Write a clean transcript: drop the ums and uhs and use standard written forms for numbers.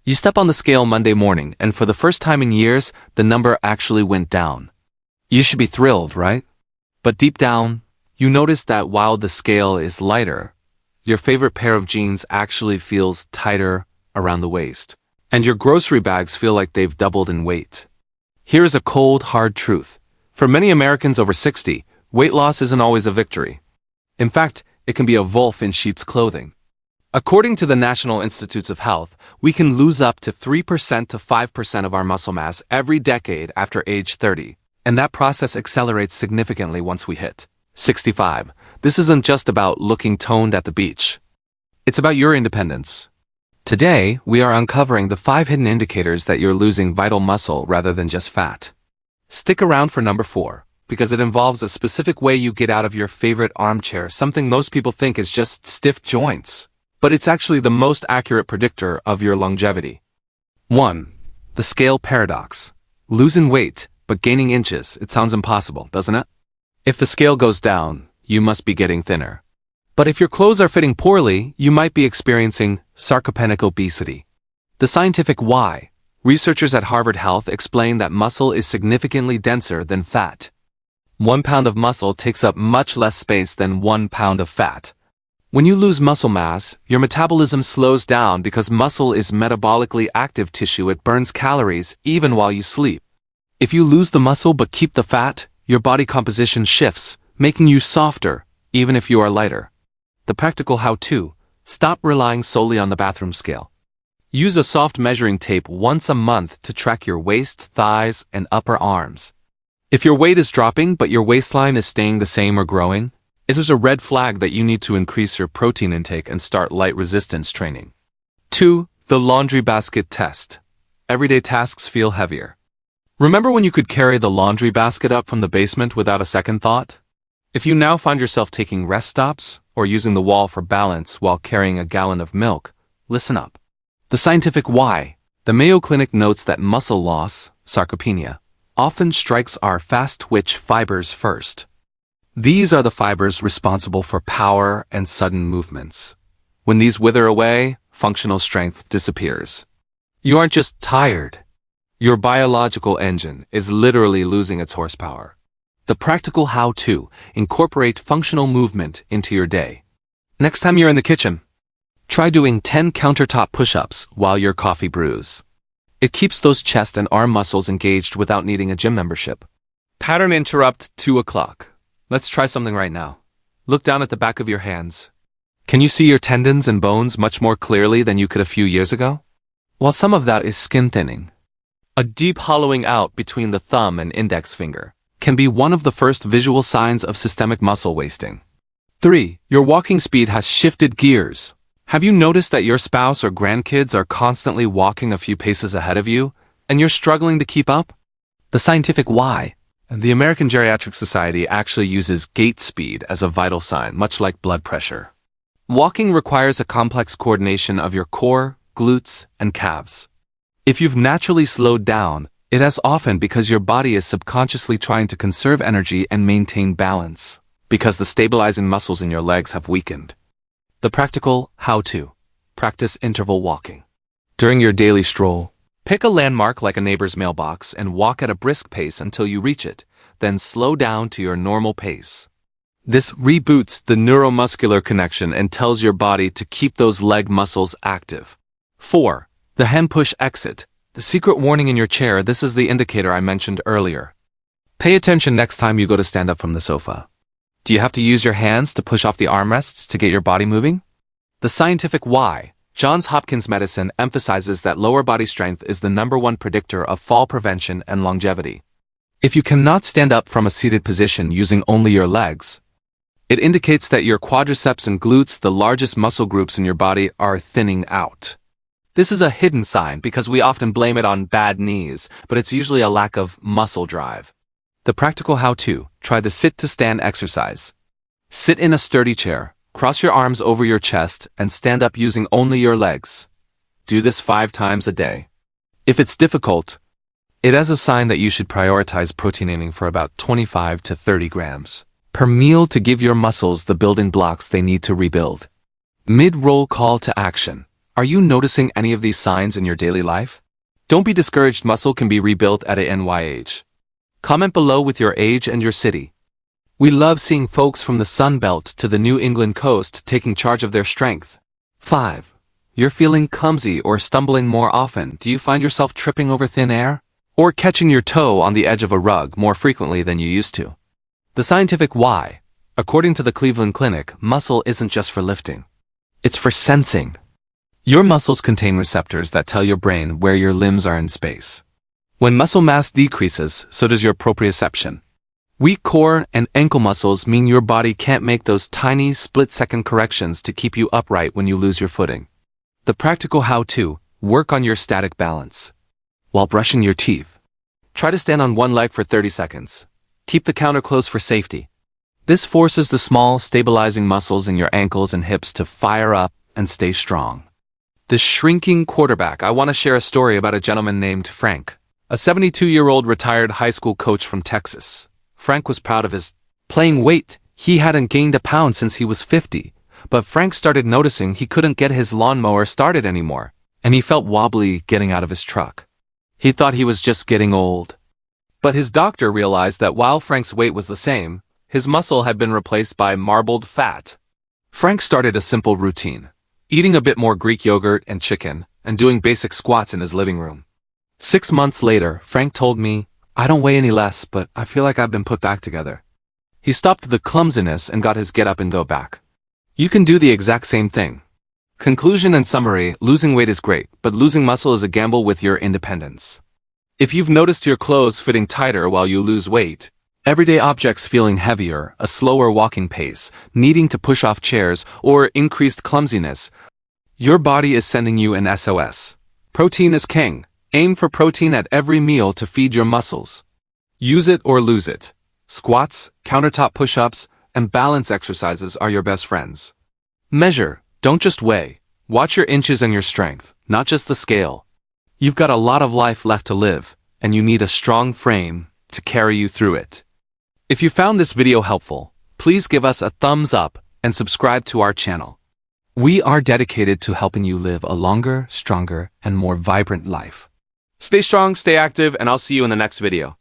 You step on the scale Monday morning, and for the first time in years, the number actually went down. You should be thrilled, right? But deep down, you notice that while the scale is lighter, your favorite pair of jeans actually feels tighter around the waist, and your grocery bags feel like they've doubled in weight. Here is a cold, hard truth. For many Americans over 60, weight loss isn't always a victory. In fact, it can be a wolf in sheep's clothing. According to the National Institutes of Health, we can lose up to 3% to 5% of our muscle mass every decade after age 30, and that process accelerates significantly once we hit 65. This isn't just about looking toned at the beach. It's about your independence. Today, we are uncovering the 5 hidden indicators that you're losing vital muscle rather than just fat. Stick around for number 4, because it involves a specific way you get out of your favorite armchair, something most people think is just stiff joints. But it's actually the most accurate predictor of your longevity. 1. The scale paradox. Losing weight, but gaining inches. It sounds impossible, doesn't it? If the scale goes down, you must be getting thinner. But if your clothes are fitting poorly, you might be experiencing sarcopenic obesity. The scientific why. Researchers at Harvard Health explain that muscle is significantly denser than fat. 1 pound of muscle takes up much less space than 1 pound of fat. When you lose muscle mass, your metabolism slows down because muscle is metabolically active tissue. It burns calories even while you sleep. If you lose the muscle but keep the fat, your body composition shifts, making you softer, even if you are lighter. The practical how-to: stop relying solely on the bathroom scale. Use a soft measuring tape once a month to track your waist, thighs, and upper arms. If your weight is dropping but your waistline is staying the same or growing, it is a red flag that you need to increase your protein intake and start light resistance training. 2. The laundry basket test. Everyday tasks feel heavier. Remember when you could carry the laundry basket up from the basement without a second thought? If you now find yourself taking rest stops or using the wall for balance while carrying a gallon of milk, listen up. The scientific why. The Mayo Clinic notes that muscle loss, sarcopenia, often strikes our fast-twitch fibers first. These are the fibers responsible for power and sudden movements. When these wither away, functional strength disappears. You aren't just tired. Your biological engine is literally losing its horsepower. The practical how-to: incorporate functional movement into your day. Next time you're in the kitchen, try doing 10 countertop push-ups while your coffee brews. It keeps those chest and arm muscles engaged without needing a gym membership. Pattern interrupt 2 o'clock. Let's try something right now. Look down at the back of your hands. Can you see your tendons and bones much more clearly than you could a few years ago? While some of that is skin thinning, a deep hollowing out between the thumb and index finger can be one of the first visual signs of systemic muscle wasting. 3. Your walking speed has shifted gears. Have you noticed that your spouse or grandkids are constantly walking a few paces ahead of you, and you're struggling to keep up? The scientific why. The American Geriatric Society actually uses gait speed as a vital sign, much like blood pressure. Walking requires a complex coordination of your core, glutes, and calves. If you've naturally slowed down, it is often because your body is subconsciously trying to conserve energy and maintain balance, because the stabilizing muscles in your legs have weakened. The practical how-to: practice interval walking. During your daily stroll, pick a landmark like a neighbor's mailbox and walk at a brisk pace until you reach it, then slow down to your normal pace. This reboots the neuromuscular connection and tells your body to keep those leg muscles active. 4. The hand push exit. The secret warning in your chair. This is the indicator I mentioned earlier. Pay attention next time you go to stand up from the sofa. Do you have to use your hands to push off the armrests to get your body moving? The scientific why. Johns Hopkins Medicine emphasizes that lower body strength is the #1 predictor of fall prevention and longevity. If you cannot stand up from a seated position using only your legs, it indicates that your quadriceps and glutes, the largest muscle groups in your body, are thinning out. This is a hidden sign because we often blame it on bad knees, but it's usually a lack of muscle drive. The practical how-to: try the sit-to-stand exercise. Sit in a sturdy chair, cross your arms over your chest, and stand up using only your legs. Do this 5 times a day. If it's difficult, it is a sign that you should prioritize protein eating for about 25 to 30 grams per meal to give your muscles the building blocks they need to rebuild. Mid-roll call to action. Are you noticing any of these signs in your daily life? Don't be discouraged, muscle can be rebuilt at a NY age. Comment below with your age and your city. We love seeing folks from the Sun Belt to the New England coast taking charge of their strength. 5. You're feeling clumsy or stumbling more often. Do you find yourself tripping over thin air? Or catching your toe on the edge of a rug more frequently than you used to? The scientific why. According to the Cleveland Clinic, muscle isn't just for lifting. It's for sensing. Your muscles contain receptors that tell your brain where your limbs are in space. When muscle mass decreases, so does your proprioception. Weak core and ankle muscles mean your body can't make those tiny split-second corrections to keep you upright when you lose your footing. The practical how-to: work on your static balance. While brushing your teeth, try to stand on one leg for 30 seconds. Keep the counter closed for safety. This forces the small, stabilizing muscles in your ankles and hips to fire up and stay strong. The shrinking quarterback. I want to share a story about a gentleman named Frank, a 72-year-old retired high school coach from Texas. Frank was proud of his playing weight. He hadn't gained a pound since he was 50, but Frank started noticing he couldn't get his lawnmower started anymore, and he felt wobbly getting out of his truck. He thought he was just getting old. But his doctor realized that while Frank's weight was the same, his muscle had been replaced by marbled fat. Frank started a simple routine: eating a bit more Greek yogurt and chicken, and doing basic squats in his living room. 6 months later, Frank told me, "I don't weigh any less, but I feel like I've been put back together." He stopped the clumsiness and got his get up and go back. You can do the exact same thing. Conclusion and summary: losing weight is great, but losing muscle is a gamble with your independence. If you've noticed your clothes fitting tighter while you lose weight, everyday objects feeling heavier, a slower walking pace, needing to push off chairs, or increased clumsiness, your body is sending you an SOS. Protein is king. Aim for protein at every meal to feed your muscles. Use it or lose it. Squats, countertop push-ups, and balance exercises are your best friends. Measure, don't just weigh. Watch your inches and your strength, not just the scale. You've got a lot of life left to live, and you need a strong frame to carry you through it. If you found this video helpful, please give us a thumbs up and subscribe to our channel. We are dedicated to helping you live a longer, stronger, and more vibrant life. Stay strong, stay active, and I'll see you in the next video.